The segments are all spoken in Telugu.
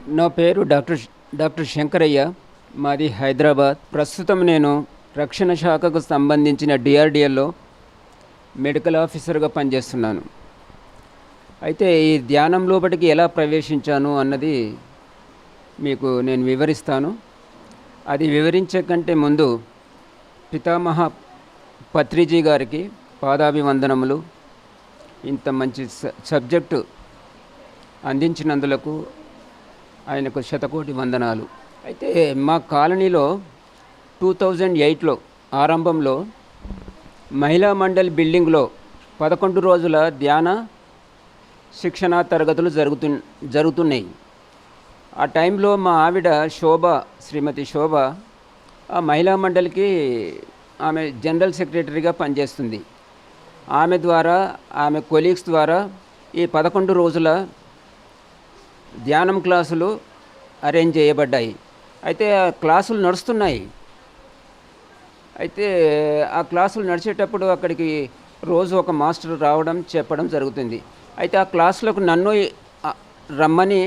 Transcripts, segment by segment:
నా పేరు డాక్టర్ శంకరయ్య. మాది హైదరాబాద్. ప్రస్తుతం నేను రక్షణ శాఖకు సంబంధించిన డిఆర్డిఎల్లో మెడికల్ ఆఫీసర్గా పనిచేస్తున్నాను. అయితే ఈ ధ్యానం లోపటికి ఎలా ప్రవేశించాను అన్నది మీకు నేను వివరిస్తాను. అది వివరించే కంటే ముందు పితామహ పత్రిజీ గారికి పాదాభివందనములు. ఇంత మంచి సబ్జెక్టు అందించినందులకు ఆయనకు శతకోటి వందనాలు. అయితే మా కాలనీలో 2008లో ఆరంభంలో మహిళా మండలి బిల్డింగ్లో 11 రోజుల ధ్యాన శిక్షణా తరగతులు జరుగుతున్నాయి. ఆ టైంలో మా ఆవిడ శ్రీమతి శోభ ఆ మహిళా మండలికి ఆమె జనరల్ సెక్రటరీగా పనిచేస్తుంది. ఆమె ద్వారా, ఆమె కొలీగ్స్ ద్వారా ఈ 11 రోజుల ధ్యానం క్లాసులు అరేంజ్ చేయబడ్డాయి. అయితే ఆ క్లాసులు నడుస్తున్నాయి. అయితే ఆ క్లాసులు నడిచేటప్పుడు అక్కడికి రోజు ఒక మాస్టర్ రావడం చెప్పడం జరుగుతుంది. అయితే ఆ క్లాసులకు నన్ను రమ్మని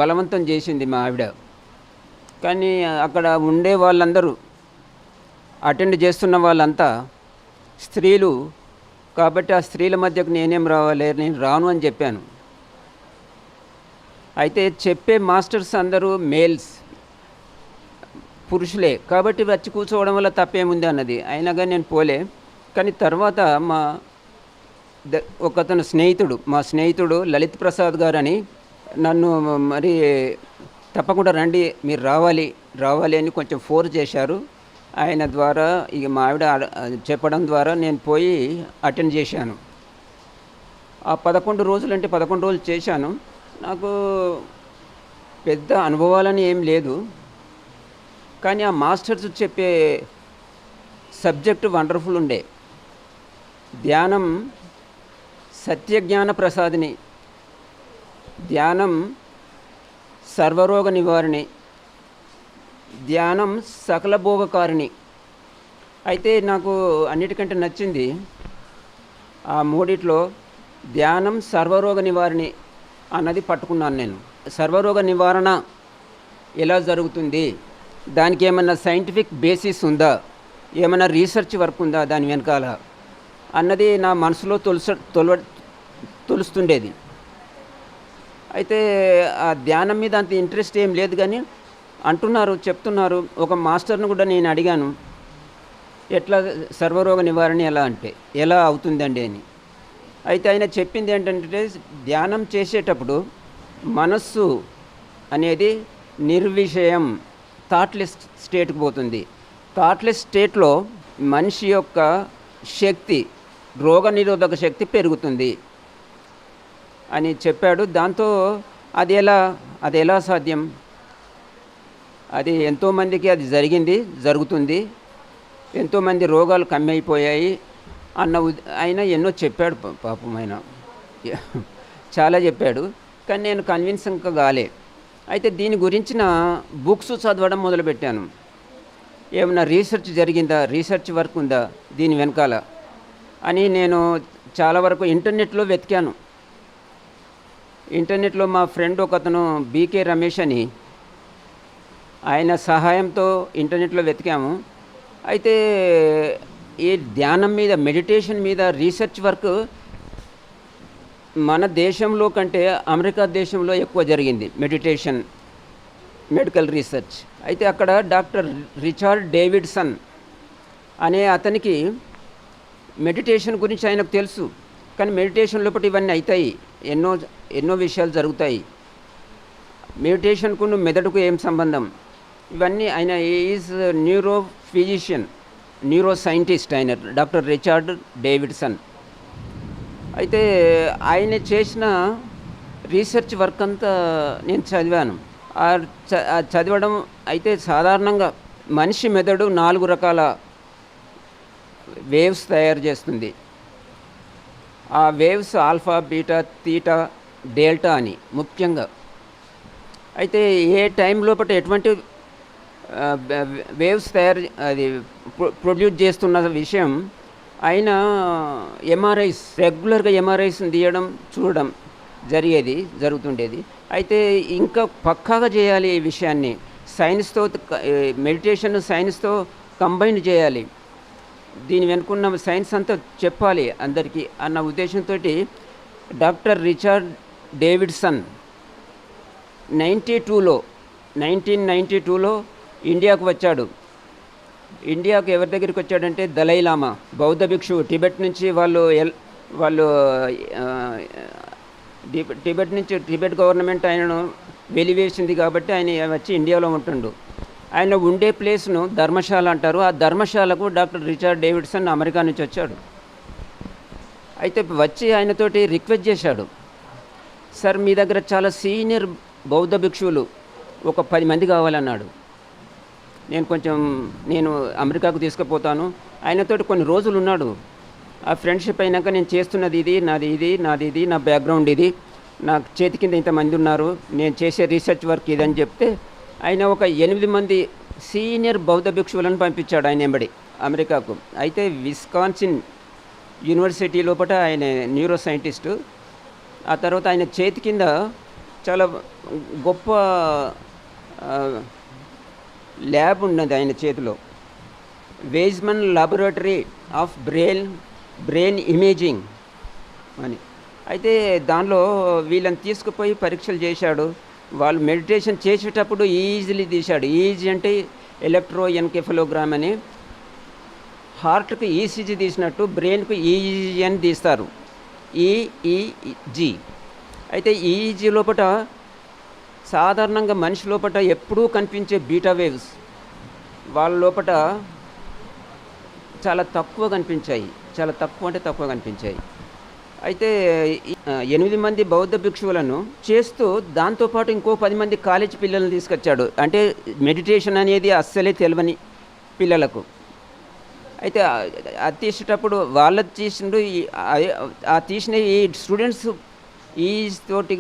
బలవంతం చేసింది మా ఆవిడ. కానీ అక్కడ ఉండే వాళ్ళందరూ, అటెండ్ చేస్తున్న వాళ్ళంతా స్త్రీలు కాబట్టి ఆ స్త్రీల మధ్యకు నేనేం రావాలి, నేను రాను అని చెప్పాను. అయితే చెప్పే మాస్టర్స్ అందరూ మేల్స్, పురుషులే కాబట్టి వచ్చి కూర్చోవడం వల్ల తప్పేముంది అన్నది. అయినా కానీ నేను పోలే. కానీ తర్వాత ఒకతను మా స్నేహితుడు లలిత్ ప్రసాద్ గారు అని నన్ను మరి తప్పకుండా రండి, మీరు రావాలి అని కొంచెం ఫోర్స్ చేశారు. ఆయన ద్వారా ఇక మా ఆవిడ చెప్పడం ద్వారా నేను పోయి అటెండ్ చేశాను. ఆ 11 రోజులు అంటే 11 రోజులు చేశాను. నాకు పెద్ద అనుభవాలని ఏం లేదు. కానీ ఆ మాస్టర్స్ చెప్పే సబ్జెక్టు వండర్ఫుల్ ఉండే. ధ్యానం సత్యజ్ఞాన ప్రసాదిని, ధ్యానం సర్వరోగ నివారణి, ధ్యానం సకల భోగకారిణి. అయితే నాకు అన్నిటికంటే నచ్చింది ఆ మూడిట్లో ధ్యానం సర్వరోగ నివారణి అన్నది పట్టుకున్నాను నేను. సర్వరోగ నివారణ ఎలా జరుగుతుంది, దానికి ఏమన్నా సైంటిఫిక్ బేసిస్ ఉందా, ఏమైనా రీసెర్చ్ వర్క్ ఉందా దాని వెనకాల అన్నది నా మనసులో తొలుస్తుండేది. అయితే ఆ ధ్యానం మీద అంత ఇంట్రెస్ట్ ఏం లేదు. కానీ చెప్తున్నారు. ఒక మాస్టర్ని కూడా నేను అడిగాను, ఎట్లా సర్వరోగ నివారణ ఎలా అవుతుందండి అని. అయితే ఆయన చెప్పింది ఏంటంటే, ధ్యానం చేసేటప్పుడు మనస్సు అనేది నిర్విషయం, థాట్లెస్ స్టేట్కి పోతుంది. థాట్లెస్ స్టేట్లో మనిషి యొక్క శక్తి, రోగనిరోధక శక్తి పెరుగుతుంది అని చెప్పాడు. దాంతో అది ఎలా సాధ్యం, అది ఎంతోమందికి అది జరుగుతుంది, ఎంతోమంది రోగాలు కమ్మి అయిపోయాయి ఆయన ఎన్నో చెప్పాడు. పాపం ఆయన చాలా చెప్పాడు. కానీ నేను కన్విన్సింగ్గా కాలే. అయితే దీని గురించిన బుక్స్ చదవడం మొదలుపెట్టాను. ఏమైనా రీసెర్చ్ జరిగిందా, రీసెర్చ్ వర్క్ ఉందా దీని వెనకాల అని నేను చాలా వరకు ఇంటర్నెట్లో వెతికాను. ఇంటర్నెట్లో మా ఫ్రెండ్ ఒకతను బీకే రమేష్ అని, ఆయన సహాయంతో ఇంటర్నెట్లో వెతికాము. అయితే ఈ ధ్యానం మీద, మెడిటేషన్ మీద రీసెర్చ్ వర్క్ మన దేశంలో కంటే అమెరికా దేశంలో ఎక్కువ జరిగింది మెడిటేషన్, మెడికల్ రీసెర్చ్. అయితే అక్కడ డాక్టర్ రిచర్డ్ డేవిడ్సన్ అనే అతనికి మెడిటేషన్ గురించి ఆయనకు తెలుసు. కానీ మెడిటేషన్ లోపల ఇవన్నీ అవుతాయి, ఎన్నో విషయాలు జరుగుతాయి. మెడిటేషన్కు మెదడుకు ఏం సంబంధం, ఇవన్నీ ఆయన is neuro physician, neuro scientist ఆయన డాక్టర్ రిచర్డ్ డేవిడ్సన్. అయితే ఆయన చేసిన రీసెర్చ్ వర్క్ అంతా నేను చదివాను. చదవడం అయితే సాధారణంగా మనిషి మెదడు 4 రకాల వేవ్స్ తయారు చేస్తుంది. ఆ waves alpha, beta, theta, delta అని ముఖ్యంగా. అయితే ఏ టైం లోపల ఎటువంటి వేవ్స్ ప్రొడ్యూస్ చేస్తున్న విషయం ఆయన రెగ్యులర్గా ఎంఆర్ఐస్ని తీయడం, చూడడం. జరుగుతుండేది. అయితే ఇంకా పక్కాగా చేయాలి ఈ విషయాన్ని. సైన్స్‌తో మెడిటేషన్ సైన్స్‌తో కంబైన్ చేయాలి. దీని వెనుకున్న సైన్స్ అంతా చెప్పాలి అందరికీ అన్న ఉద్దేశంతోటి డాక్టర్ రిచర్డ్ డేవిడ్సన్ 1992లో ఇండియాకు వచ్చాడు. ఇండియాకు ఎవరి దగ్గరికి వచ్చాడంటే దలైలామా బౌద్ధ భిక్షువు. టిబెట్ నుంచి వాళ్ళు టిబెట్ గవర్నమెంట్ ఆయనను వెలివేసింది కాబట్టి ఆయన వచ్చి ఇండియాలో ఉంటుండు. ఆయన ఉండే ప్లేస్ను ధర్మశాల అంటారు. ఆ ధర్మశాలకు డాక్టర్ రిచర్డ్ డేవిడ్సన్ అమెరికా నుంచి వచ్చాడు. అయితే వచ్చి ఆయనతోటి రిక్వెస్ట్ చేశాడు, సార్ మీ దగ్గర చాలా సీనియర్ బౌద్ధ భిక్షువులు ఒక 10 మంది కావాలన్నాడు. నేను అమెరికాకు తీసుకుపోతాను. ఆయనతోటి కొన్ని రోజులు ఉన్నాడు. ఆ ఫ్రెండ్షిప్ అయినాక నేను చేస్తున్నది ఇది, నాది నా బ్యాక్గ్రౌండ్ ఇది, నా చేతి కింద ఇంతమంది ఉన్నారు, నేను చేసే రీసెర్చ్ వర్క్ ఇది అని చెప్తే ఆయన ఒక 8 మంది సీనియర్ బౌద్ధ భిక్షువులను పంపించాడు ఆయన వెంబడి అమెరికాకు. అయితే విస్కాన్సిన్ యూనివర్సిటీ లోపల ఆయన న్యూరో సైంటిస్టు. ఆ తర్వాత ఆయన చేతి కింద చాలా గొప్ప ల్యాబ్ ఉన్నది ఆయన చేతిలో, వేజ్మన్ లాబొరేటరీ ఆఫ్ బ్రెయిన్ ఇమేజింగ్ అని. అయితే దానిలో వీళ్ళని తీసుకుపోయి పరీక్షలు చేశాడు. వాళ్ళు మెడిటేషన్ చేసేటప్పుడు ఈజీలీ తీశాడు. ఈజీ అంటే ఎలక్ట్రో ఎన్కెఫలోగ్రామ్ అని, హార్ట్కి ఈసీజీ తీసినట్టు బ్రెయిన్కు ఈఈజీ అని తీస్తారు, ఈఈజీ. అయితే ఈఈజీ లోపల సాధారణంగా మనిషి లోపల ఎప్పుడూ కనిపించే బీటా వేవ్స్ వాళ్ళ లోపల చాలా తక్కువ కనిపించాయి. తక్కువ కనిపించాయి. అయితే 8 మంది బౌద్ధ భిక్షువులను చేస్తూ దాంతోపాటు ఇంకో 10 మంది కాలేజీ పిల్లలను తీసుకొచ్చాడు. అంటే మెడిటేషన్ అనేది అస్సలే తెలియని పిల్లలకు. అయితే అది తీసేటప్పుడు వాళ్ళది తీసిండు, ఆ తీసిన ఈ స్టూడెంట్స్ ఈ తోటి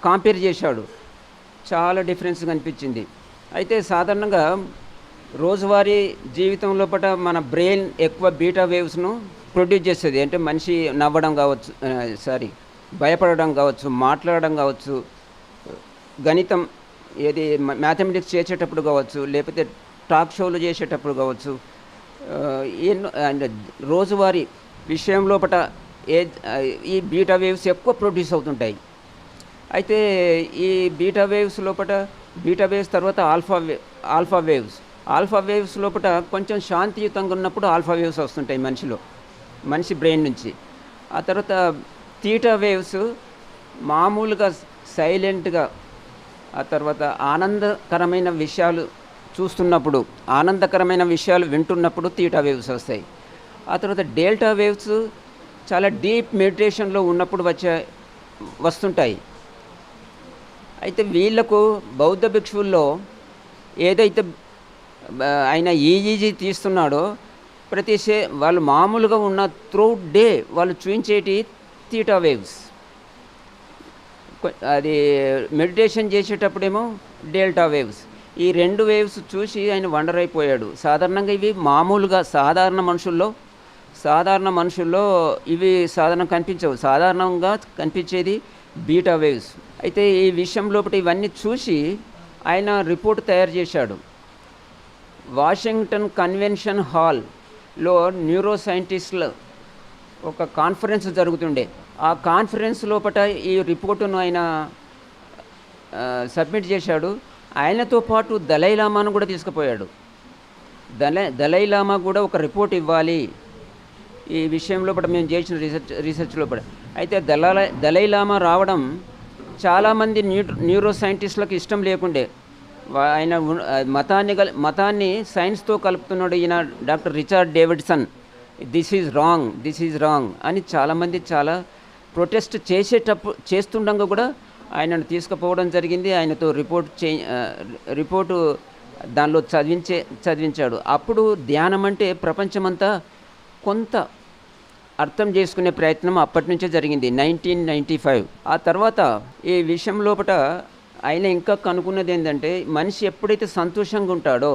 కంపేర్ చేశాడు. చాలా డిఫరెన్స్ కనిపించింది. అయితే సాధారణంగా రోజువారీ జీవితం లోపల మన బ్రెయిన్ ఎక్కువ బీటా వేవ్స్ను ప్రొడ్యూస్ చేస్తుంది. అంటే మనిషి నవ్వడం కావచ్చు, భయపడడం కావచ్చు, మాట్లాడడం కావచ్చు, గణితం ఏది మ్యాథమెటిక్స్ చేసేటప్పుడు కావచ్చు, లేకపోతే టాక్ షోలు చేసేటప్పుడు కావచ్చు, ఎన్నో రోజువారీ విషయం లోపల ఈ బీటా వేవ్స్ ఎక్కువ ప్రొడ్యూస్ అవుతుంటాయి. అయితే ఈ బీటా వేవ్స్ తర్వాత ఆల్ఫా వేవ్స్ లోపల కొంచెం శాంతియుతంగా ఉన్నప్పుడు ఆల్ఫా వేవ్స్ వస్తుంటాయి మనిషి బ్రెయిన్ నుంచి. ఆ తర్వాత తీటా వేవ్స్ మామూలుగా సైలెంట్గా, ఆ తర్వాత ఆనందకరమైన విషయాలు చూస్తున్నప్పుడు, ఆనందకరమైన విషయాలు వింటున్నప్పుడు తీటా వేవ్స్ వస్తాయి. ఆ తర్వాత డెల్టా వేవ్స్ చాలా డీప్ మెడిటేషన్లో ఉన్నప్పుడు వస్తుంటాయి. అయితే వీళ్లకు బౌద్ధ భిక్షువుల్లో ఏదైతే ఆయన ఈఈజీ తీస్తున్నాడో వాళ్ళు మామూలుగా ఉన్న త్రూఅవుట్ డే వాళ్ళు చూపించేటి తీటా వేవ్స్, అది మెడిటేషన్ చేసేటప్పుడేమో డెల్టా వేవ్స్. ఈ 2 వేవ్స్ చూసి ఆయన వండర్ అయిపోయాడు. సాధారణంగా ఇవి మామూలుగా సాధారణ మనుషుల్లో ఇవి కనిపించవు. సాధారణంగా కనిపించేది బీటా వేవ్స్. అయితే ఈ విషయం లోపల ఇవన్నీ చూసి ఆయన రిపోర్ట్ తయారు చేశాడు. వాషింగ్టన్ కన్వెన్షన్ హాల్లో న్యూరో సైంటిస్టులు ఒక కాన్ఫరెన్స్ జరుగుతుండే. ఆ కాన్ఫరెన్స్ లోపల ఈ రిపోర్టును ఆయన సబ్మిట్ చేశాడు. ఆయనతో పాటు దలైలామాను కూడా తీసుకుపోయాడు. దలైలామా కూడా ఒక రిపోర్ట్ ఇవ్వాలి ఈ విషయం లోపల, మేము చేసిన రీసెర్చ్ లోపల. అయితే దలైలామా రావడం చాలామంది న్యూరో సైంటిస్టులకు ఇష్టం లేకుండే. ఆయన మతాన్ని సైన్స్తో కలుపుతున్నాడు ఈయన doctor Richard Davidson. This is wrong అని చాలామంది చాలా ప్రొటెస్ట్ చేస్తుండగా కూడా ఆయనను తీసుకుపోవడం జరిగింది. ఆయనతో రిపోర్టు దానిలో చదివించాడు. అప్పుడు ధ్యానం అంటే ప్రపంచమంతా కొంత అర్థం చేసుకునే ప్రయత్నం అప్పటి నుంచే జరిగింది, 1995. ఆ తర్వాత ఈ విషయం లోపల ఆయన ఇంకా కనుక్కున్నది ఏంటంటే, మనిషి ఎప్పుడైతే సంతోషంగా ఉంటాడో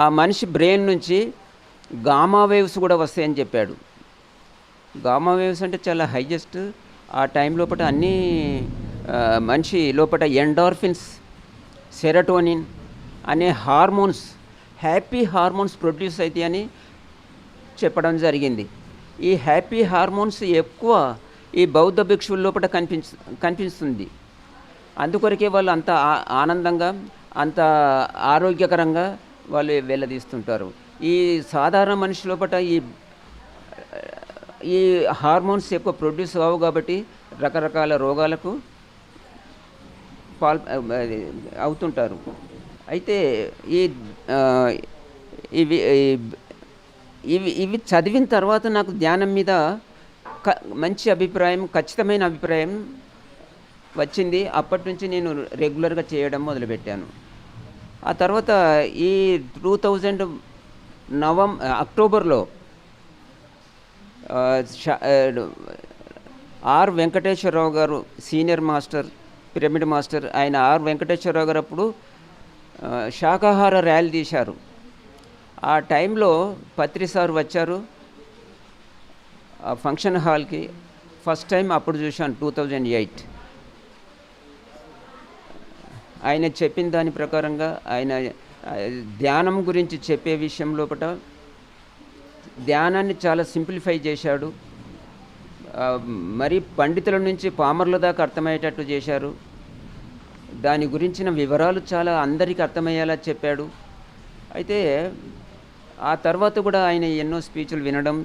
ఆ మనిషి బ్రెయిన్ నుంచి గామా వేవ్స్ కూడా వస్తాయని చెప్పాడు. గామా వేవ్స్ అంటే చాలా హైయెస్ట్ ఆ టైం లోపల అన్నీ మనిషి లోపల ఎండార్ఫిన్స్, సెరటోనిన్ అనే హార్మోన్స్, హ్యాపీ హార్మోన్స్ ప్రొడ్యూస్ అవుతాయని చెప్పడం జరిగింది. ఈ హ్యాపీ హార్మోన్స్ ఎక్కువ ఈ బౌద్ధ భిక్షువుల లోపల కనిపిస్తుంది. అందుకొరకే వాళ్ళు అంత ఆనందంగా, అంత ఆరోగ్యకరంగా వాళ్ళు వెళ్ళదీస్తుంటారు. ఈ సాధారణ మనిషి లోపల ఈ హార్మోన్స్ ఎక్కువ ప్రొడ్యూస్ కావు కాబట్టి రకరకాల రోగాలకు అవుతుంటారు. అయితే ఈ ఇవి ఇవి ఇవి చదివిన తర్వాత నాకు ధ్యానం మీద మంచి అభిప్రాయం, ఖచ్చితమైన అభిప్రాయం వచ్చింది. అప్పటి నుంచి నేను రెగ్యులర్గా చేయడం మొదలుపెట్టాను. ఆ తర్వాత ఈ 2000 అక్టోబర్లో ఆర్ వెంకటేశ్వరరావు గారు, సీనియర్ మాస్టర్, పిరమిడ్ మాస్టర్, ఆయన ఆర్ వెంకటేశ్వరరావు గారు అప్పుడు శాకాహార ర్యాలీ తీశారు. ఆ టైంలో పత్రి సార్ వచ్చారు ఆ ఫంక్షన్ హాల్కి. ఫస్ట్ టైం అప్పుడు చూశాను 2008. ఆయన చెప్పిన దాని ప్రకారంగా ఆయన ధ్యానం గురించి చెప్పే విషయం లోపల ధ్యానాన్ని చాలా సింప్లిఫై చేశాడు. మరి పండితుల నుంచి పామర్ల దాకా అర్థమయ్యేటట్టు చేశారు. దాని గురించిన వివరాలు చాలా అందరికీ అర్థమయ్యేలా చెప్పాడు. అయితే ఆ తర్వాత కూడా ఆయన ఎన్నో స్పీచ్లు వినడం,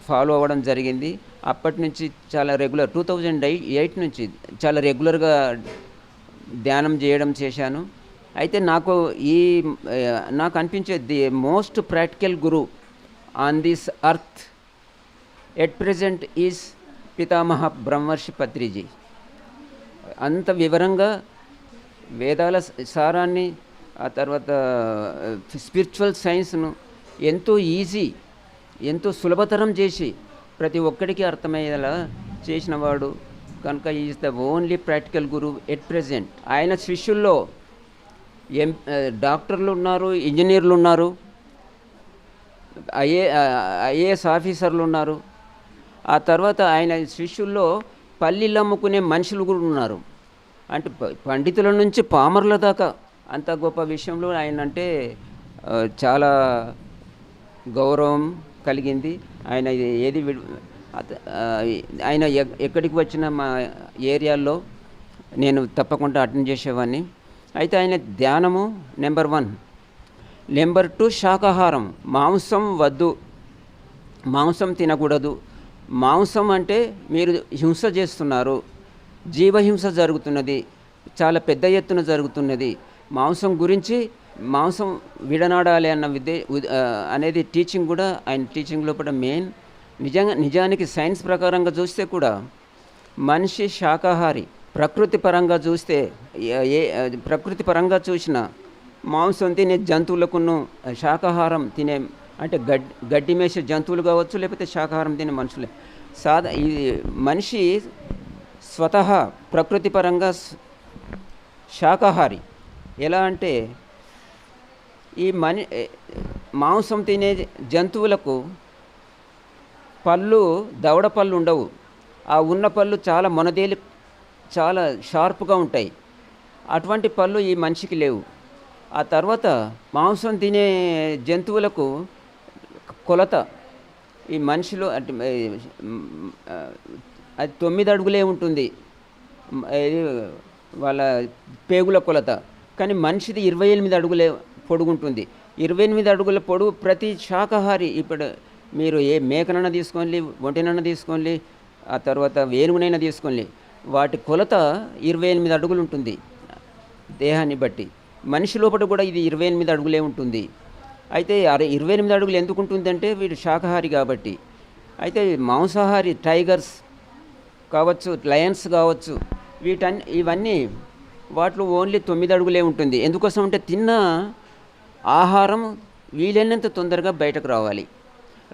ఫాలో అవ్వడం జరిగింది. అప్పటి నుంచి చాలా రెగ్యులర్ 2008 నుంచి చాలా రెగ్యులర్గా ధ్యానం చేయడం చేశాను. అయితే నాకు అనిపించే the most practical Guru on this earth at present is పితామహ బ్రహ్మర్షి పత్రిజీ. అంత వివరంగా వేదాల సారాన్ని, ఆ తర్వాత స్పిరిచువల్ సైన్స్ను ఎంతో ఈజీ, ఎంతో సులభతరం చేసి ప్రతి ఒక్కడికి అర్థమయ్యేలా చేసినవాడు కనుక is the only practical Guru at present. ఆయన శిష్యుల్లో డాక్టర్లు ఉన్నారు, ఇంజనీర్లు ఉన్నారు, ఐఏఎస్ ఆఫీసర్లు ఉన్నారు. ఆ తర్వాత ఆయన శిష్యుల్లో పల్లీలు అమ్ముకునే మనుషులు కూడా ఉన్నారు. అంటే పండితుల నుంచి పామర్ల దాకా అంత గొప్ప విషయంలో ఆయన అంటే చాలా గౌరవం కలిగింది. ఆయన ఆయన ఎక్కడికి వచ్చిన మా ఏరియాల్లో నేను తప్పకుండా అటెండ్ చేసేవాడిని. అయితే ఆయన ధ్యానము నెంబర్ 1. నెంబర్ 2 శాకాహారం. మాంసం వద్దు, మాంసం తినకూడదు. మాంసం అంటే మీరు హింస చేస్తున్నారు, జీవహింస జరుగుతున్నది, చాలా పెద్ద ఎత్తున జరుగుతున్నది. మాంసం గురించి, మాంసం విడనాడాలి అన్న అనేది టీచింగ్ కూడా ఆయన టీచింగ్ లోపల మెయిన్. నిజానికి సైన్స్ ప్రకారంగా చూస్తే కూడా మనిషి శాకాహారి. ప్రకృతి పరంగా చూస్తే ప్రకృతి పరంగా చూసిన మాంసం తినే జంతువులకును శాకాహారం తినే అంటే గడ్డి మేసే జంతువులు కావచ్చు, లేకపోతే శాకాహారం తినే మనుషులే. ఈ మనిషి స్వతహా ప్రకృతి పరంగా శాకాహారి. ఎలా అంటే ఈ మాంసం తినే జంతువులకు దవడ పళ్ళు ఉండవు. ఆ ఉన్న పళ్ళు చాలా మొనదేలి, చాలా షార్ప్గా ఉంటాయి. అటువంటి పళ్ళు ఈ మనిషికి లేవు. ఆ తర్వాత మాంసం తినే జంతువులకు కొలత, ఈ మనిషిలో అది 9 అడుగులే ఉంటుంది వాళ్ళ పేగుల కొలత. కానీ మనిషిది 28 అడుగులే పొడుగుంటుంది. 28 అడుగుల పొడుగు ప్రతి శాకాహారి. ఇప్పుడు మీరు ఏ మేకనైనా తీసుకోండి, ఒంటెనైనా తీసుకోండి, ఆ తర్వాత వేణువునైనా తీసుకోండి, వాటి కొలత 28 అడుగులు ఉంటుంది దేహాన్ని బట్టి. మనిషి లోపల కూడా ఇది 28 అడుగులే ఉంటుంది. అయితే 28 అడుగులు ఎందుకు ఉంటుందంటే వీడు శాకాహారి కాబట్టి. అయితే మాంసాహారి టైగర్స్ కావచ్చు, లయన్స్ కావచ్చు, ఇవన్నీ వాటిలో ఓన్లీ 9 అడుగులే ఉంటుంది. ఎందుకోసం అంటే తిన్న ఆహారం వీలైనంత తొందరగా బయటకు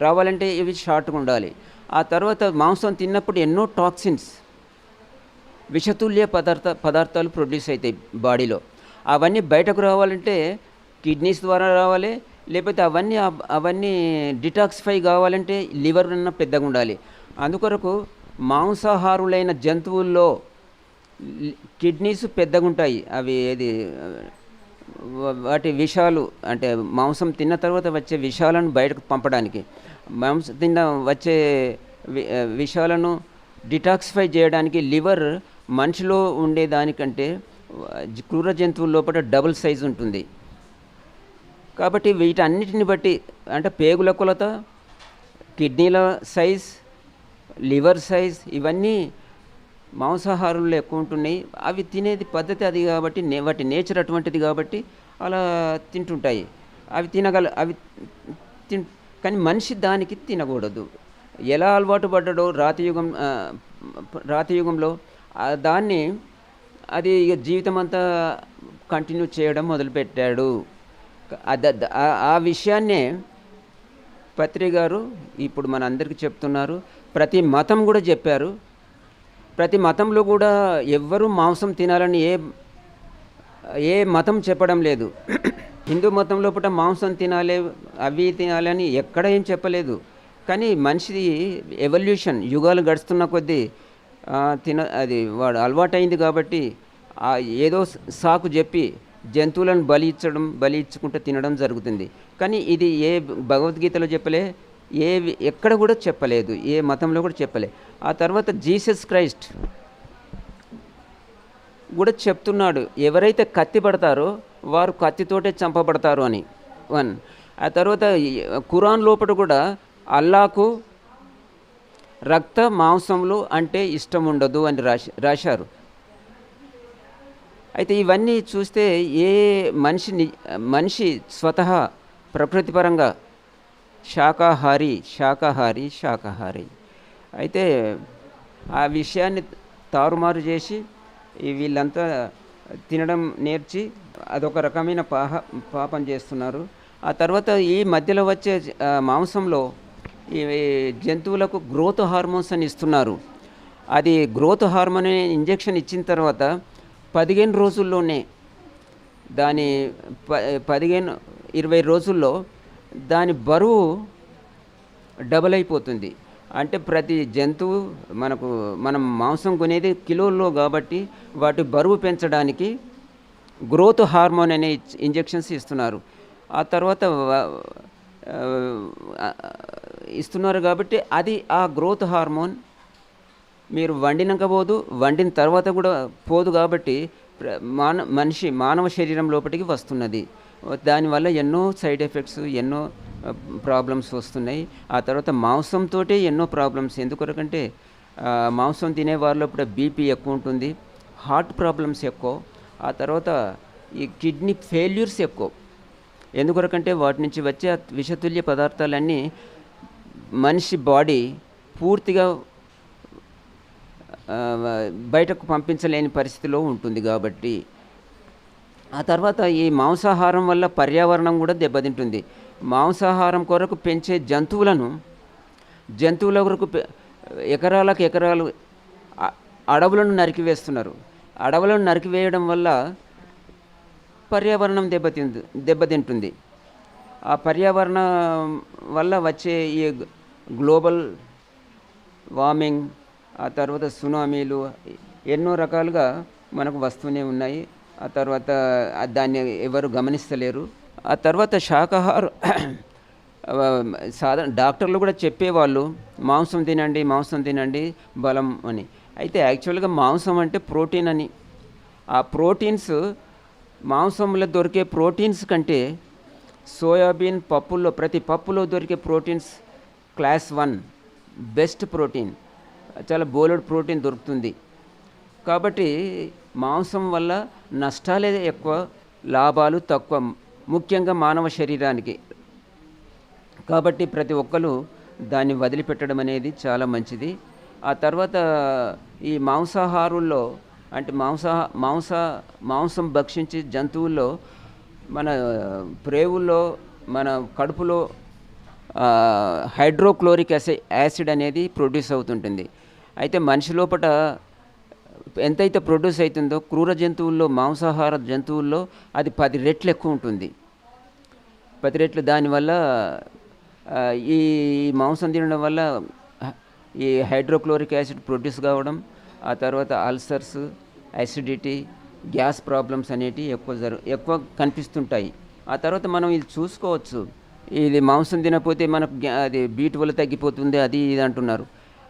రావాలంటే ఇవి షార్ట్గా ఉండాలి. ఆ తర్వాత మాంసం తిన్నప్పుడు ఎన్నో టాక్సిన్స్, విషతుల్య పదార్థాలు ప్రొడ్యూస్ అవుతాయి బాడీలో. అవన్నీ బయటకు రావాలంటే కిడ్నీస్ ద్వారా రావాలి, లేకపోతే అవన్నీ డిటాక్సిఫై కావాలంటే లివర్ అన్న పెద్దగా ఉండాలి. అందుకొరకు మాంసాహారులైన జంతువుల్లో కిడ్నీస్ పెద్దగుంటాయి. అవి ఏది వాటి విషాలు అంటే మాంసం తిన్న తర్వాత వచ్చే విషాలను బయటకు పంపడానికి, మాంసం తిన్న వచ్చే విషాలను డిటాక్సిఫై చేయడానికి లివర్ మనిషిలో ఉండేదానికంటే క్రూర జంతువుల లోపల డబుల్ సైజు ఉంటుంది. కాబట్టి వీటన్నిటిని బట్టి అంటే పేగుల కొలత, కిడ్నీల సైజ్, లివర్ సైజ్ ఇవన్నీ మాంసాహారుల్లో ఎక్కువ ఉంటున్నాయి. అవి తినేది పద్ధతి అది కాబట్టి వాటి నేచర్ అటువంటిది కాబట్టి అలా తింటుంటాయి. అవి కానీ మనిషి దానికి తినకూడదు. ఎలా అలవాటు పడ్డాడో రాతియుగంలో దాన్ని అది ఇక జీవితం అంతా కంటిన్యూ చేయడం మొదలుపెట్టాడు. ఆ విషయాన్నే పత్రి గారు ఇప్పుడు మన అందరికీ చెప్తున్నారు. ప్రతి మతం కూడా చెప్పారు. ప్రతి మతంలో కూడా ఎవ్వరూ మాంసం తినాలని ఏ మతం చెప్పడం లేదు. హిందూ మతం లోపల మాంసం తినాలి, అవి తినాలని ఎక్కడ ఏం చెప్పలేదు. కానీ మనిషి ఎవల్యూషన్ యుగాలు గడుస్తున్న కొద్దీ అది వాడు అలవాటైంది కాబట్టి ఏదో సాకు చెప్పి జంతువులను బలి ఇచ్చుకుంటూ తినడం జరుగుతుంది. కానీ ఇది ఏ భగవద్గీతలో చెప్పలే, ఎక్కడ కూడా చెప్పలేదు, ఏ మతంలో కూడా చెప్పలే. ఆ తర్వాత జీసస్ క్రైస్ట్ కూడా చెప్తున్నాడు, ఎవరైతే కత్తి పడతారో వారు కత్తితోటే చంపబడతారు అని. ఆ తర్వాత ఖురాన్ లోపల కూడా అల్లాకు రక్త మాంసములు అంటే ఇష్టం ఉండదు అని రాశారు. అయితే ఇవన్నీ చూస్తే ఏ మనిషి స్వతహా ప్రకృతిపరంగా శాకాహారి అయితే ఆ విషయాన్ని తారుమారు చేసి వీళ్ళంతా తినడం నేర్చి అదొక రకమైన పాపం చేస్తున్నారు. ఆ తర్వాత ఈ మధ్యలో వచ్చే మాంసంలో ఈ జంతువులకు గ్రోత్ హార్మోన్స్ అని ఇస్తున్నారు. అది గ్రోత్ హార్మోన్ ఇంజెక్షన్ ఇచ్చిన తర్వాత 15 రోజుల్లోనే దాని 15-20 రోజుల్లో దాని బరువు డబల్ అయిపోతుంది. అంటే ప్రతి జంతువు మనం మాంసం కొనేది కిలోల్లో కాబట్టి వాటి బరువు పెంచడానికి గ్రోత్ హార్మోన్ అనే ఇంజెక్షన్స్ ఇస్తున్నారు. ఆ తర్వాత ఇస్తున్నారు కాబట్టి అది ఆ గ్రోత్ హార్మోన్ మీరు వండినాక పోదు, వండిన తర్వాత కూడా పోదు కాబట్టి మానవ శరీరం లోపలికి వస్తున్నది. దానివల్ల ఎన్నో సైడ్ ఎఫెక్ట్స్, ఎన్నో ప్రాబ్లమ్స్ వస్తున్నాయి. ఆ తర్వాత మాంసంతో ఎన్నో ప్రాబ్లమ్స్. ఎందుకొరకంటే మాంసం తినే వాళ్ళలో కూడా బీపీ ఎక్కువ ఉంటుంది, హార్ట్ ప్రాబ్లమ్స్ ఎక్కువ, ఆ తర్వాత ఈ కిడ్నీ ఫెయిల్యూర్స్ ఎక్కువ. ఎందుకొరకంటే వాటి నుంచి వచ్చే విషతుల్య పదార్థాలన్నీ మనిషి బాడీ పూర్తిగా బయటకు పంపించలేని పరిస్థితిలో ఉంటుంది కాబట్టి. ఆ తర్వాత ఈ మాంసాహారం వల్ల పర్యావరణం కూడా దెబ్బతింటుంది. మాంసాహారం కొరకు పెంచే జంతువుల కొరకు ఎకరాలు అడవులను నరికివేస్తున్నారు. అడవులను నరికివేయడం వల్ల పర్యావరణం దెబ్బతింటుంది. ఆ పర్యావరణం వల్ల వచ్చే ఈ గ్లోబల్ వార్మింగ్, ఆ తర్వాత సునామీలు ఎన్నో రకాలుగా మనకు వస్తూనే ఉన్నాయి. ఆ తర్వాత దాన్ని ఎవరు గమనిస్తలేరు. ఆ తర్వాత సాధారణ డాక్టర్లు కూడా చెప్పేవాళ్ళు మాంసం తినండి బలం అని. అయితే యాక్చువల్గా మాంసం అంటే ప్రోటీన్ అని. ఆ ప్రోటీన్స్ మాంసంలో దొరికే ప్రోటీన్స్ కంటే సోయాబీన్ ప్రతి పప్పులో దొరికే ప్రోటీన్స్ క్లాస్ 1 బెస్ట్ ప్రోటీన్, చాలా బోలెడ్ ప్రోటీన్ దొరుకుతుంది. కాబట్టి మాంసం వల్ల నష్టాలే ఎక్కువ, లాభాలు తక్కువ, ముఖ్యంగా మానవ శరీరానికి. కాబట్టి ప్రతి ఒక్కరు దాన్ని వదిలిపెట్టడం అనేది చాలా మంచిది. ఆ తర్వాత ఈ మాంసాహారుల్లో అంటే మాంసం భక్షించే జంతువుల్లో మన ప్రేవుల్లో, మన కడుపులో హైడ్రోక్లోరిక్ యాసిడ్ అనేది ప్రొడ్యూస్ అవుతుంటుంది. అయితే మనిషి లోపల ఎంతైతే ప్రొడ్యూస్ అవుతుందో క్రూర జంతువుల్లో, మాంసాహార జంతువుల్లో అది 10 రెట్లు ఎక్కువ ఉంటుంది. 10 రెట్లు. దానివల్ల ఈ మాంసం తినడం వల్ల ఈ హైడ్రోక్లోరిక్ యాసిడ్ ప్రొడ్యూస్ కావడం, ఆ తర్వాత అల్సర్స్, అసిడిటీ, గ్యాస్ ప్రాబ్లమ్స్ అనేటివి ఎక్కువ కనిపిస్తుంటాయి. ఆ తర్వాత మనం ఇది చూసుకోవచ్చు, ఇది మాంసం తినకపోతే మనకు అది B12 తగ్గిపోతుంది అది ఇది అంటున్నారు.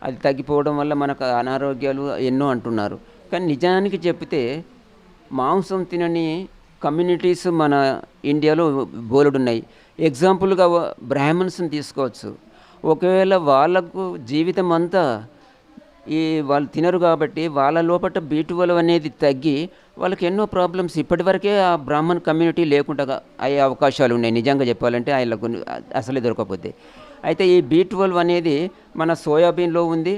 అది తగ్గిపోవడం వల్ల మనకు అనారోగ్యాలు ఎన్నో అంటున్నారు. కానీ నిజానికి చెప్తే మాంసం తినని కమ్యూనిటీస్ మన ఇండియాలో బోలెడున్నాయి. ఎగ్జాంపుల్గా బ్రాహ్మణ్స్ని తీసుకోవచ్చు. ఒకవేళ వాళ్ళకు జీవితం అంతా వాళ్ళు తినరు కాబట్టి వాళ్ళ లోపల B12 అనేది తగ్గి వాళ్ళకి ఎన్నో ప్రాబ్లమ్స్ ఇప్పటివరకే ఆ బ్రాహ్మణ్ కమ్యూనిటీ లేకుండా అయ్యే అవకాశాలు ఉన్నాయి, నిజంగా చెప్పాలంటే ఆయనకు అసలే దొరకకపోతే. అయితే ఈ B12 అనేది మన సోయాబీన్లో ఉంది,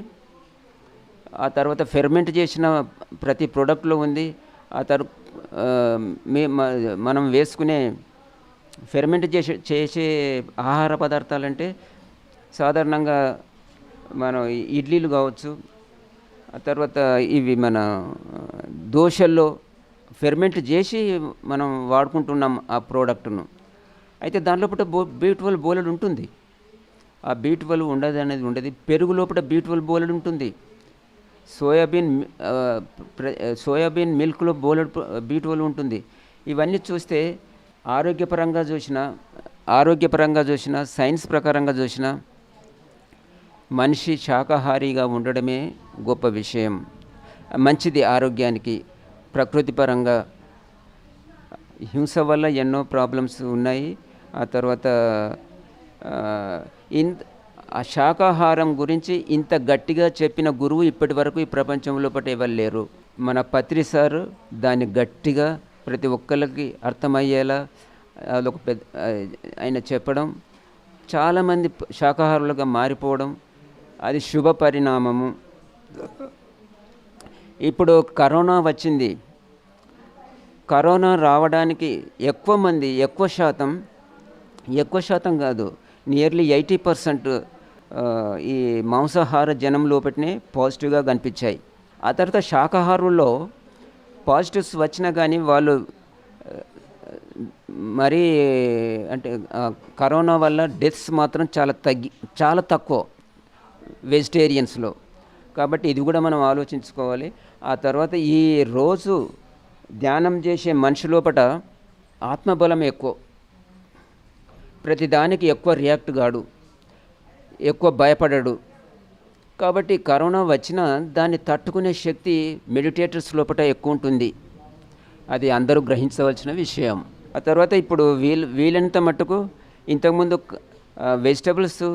ఆ తర్వాత ఫెర్మెంట్ చేసిన ప్రతి ప్రోడక్ట్లో ఉంది. ఆ తర్వాత మనం వేసుకునే ఫెర్మెంట్ చేసే ఆహార పదార్థాలంటే సాధారణంగా మనం ఇడ్లీలు కావచ్చు, ఆ తర్వాత ఇవి మన దోశల్లో ఫెర్మెంట్ చేసి మనం వాడుకుంటున్నాం ఆ ప్రోడక్ట్ను. అయితే దాని లోపల B12 బోలెడు ఉంటుంది. ఆ B12 ఉండదు అనేది ఉండదు. పెరుగు లోపల B12 బోలెడు ఉంటుంది. సోయాబీన్ మిల్క్లో బోలెడు B12 ఉంటుంది. ఇవన్నీ చూస్తే ఆరోగ్యపరంగా చూసినా సైన్స్ ప్రకారంగా చూసినా మనిషి శాకాహారిగా ఉండడమే గొప్ప విషయం, మంచిది ఆరోగ్యానికి. ప్రకృతి పరంగా హింస వల్ల ఎన్నో ప్రాబ్లమ్స్ ఉన్నాయి. ఆ తర్వాత ఆ శాకాహారం గురించి ఇంత గట్టిగా చెప్పిన గురువు ఇప్పటి వరకు ఈ ప్రపంచంలో ఎవరు లేరు. మన పత్రి సార్ దాన్ని గట్టిగా ప్రతి ఒక్కరికి అర్థమయ్యేలా అదొక ఆయన చెప్పడం, చాలామంది శాకాహారులుగా మారిపోవడం అది శుభ పరిణామము. ఇప్పుడు కరోనా వచ్చింది. కరోనా రావడానికి ఎక్కువ శాతం కాదు, నియర్లీ 80% ఈ మాంసాహార జనం లోపలనే పాజిటివ్గా కనిపించాయి. ఆ తర్వాత శాకాహారుల్లో పాజిటివ్స్ వచ్చినా కానీ వాళ్ళు మరీ అంటే కరోనా వల్ల డెత్స్ మాత్రం చాలా తక్కువ వెజిటేరియన్స్లో. కాబట్టి ఇది కూడా మనం ఆలోచించుకోవాలి. ఆ తర్వాత ఈ రోజు ధ్యానం చేసే మనిషి లోపల ఆత్మబలం ఎక్కువ, ప్రతిదానికి ఎక్కువ రియాక్ట్ కాడు, ఎక్కువ భయపడడు. కాబట్టి కరోనా వచ్చినా దాన్ని తట్టుకునే శక్తి మెడిటేటర్స్ లోపల ఎక్కువ ఉంటుంది. అది అందరూ గ్రహించవలసిన విషయం. ఆ తర్వాత ఇప్పుడు వీలైనంత మట్టుకు ఇంతకుముందు వెజిటబుల్స్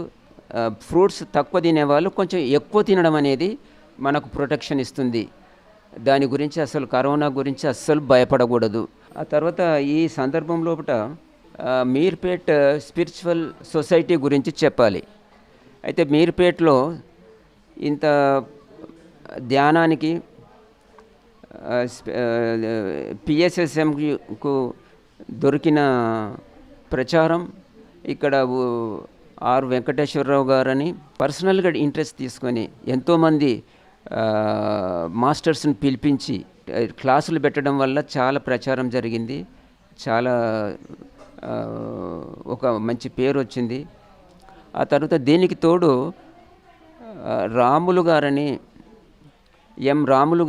ఫ్రూట్స్ తక్కువ తినేవాళ్ళు కొంచెం ఎక్కువ తినడం అనేది మనకు ప్రొటెక్షన్ ఇస్తుంది. దాని గురించి కరోనా గురించి అస్సలు భయపడకూడదు. ఆ తర్వాత ఈ సందర్భం లోపల మీర్పేట్ స్పిరిచువల్ సొసైటీ గురించి చెప్పాలి. అయితే మీర్పేట్లో ఇంత ధ్యానానికి PSSMకు దొరికిన ప్రచారం ఇక్కడ ఆర్ వెంకటేశ్వరరావు గారని పర్సనల్గా ఇంట్రెస్ట్ తీసుకొని ఎంతోమంది మాస్టర్స్ని పిలిపించి క్లాసులు పెట్టడం వల్ల చాలా ప్రచారం జరిగింది. చాలా ఒక మంచి పేరు వచ్చింది. ఆ తర్వాత దీనికి తోడు రాములు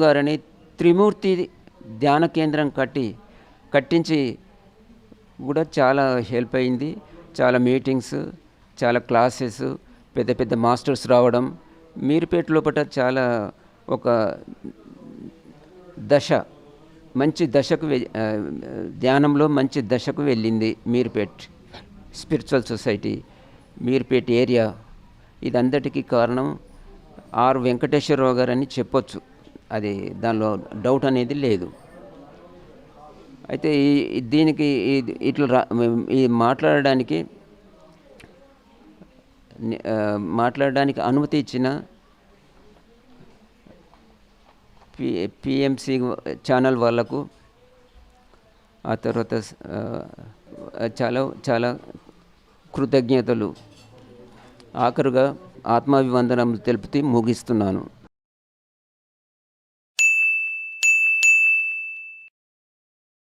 గారని త్రిమూర్తి ధ్యాన కేంద్రం కట్టించి కూడా చాలా హెల్ప్ అయింది. చాలా మీటింగ్స్, చాలా క్లాసెస్, పెద్ద పెద్ద మాస్టర్స్ రావడం మీర్పేట లోపల చాలా ఒక మంచి దశకు ధ్యానంలో మంచి దశకు వెళ్ళింది Meerpet spiritual society, Meerpet area. ఇదంతటికీ కారణం ఆర్ వెంకటేశ్వరరావు గారు అని చెప్పొచ్చు, అది దానిలో డౌట్ అనేది లేదు. అయితే దీనికి ఇట్లా మాట్లాడడానికి అనుమతి ఇచ్చిన PMC ఛానల్ వాళ్ళకు, ఆ తర్వాత చాలా కృతజ్ఞతలు. ఆఖరుగా ఆత్మాభివందనం తెలుపుతూ ముగిస్తున్నాను.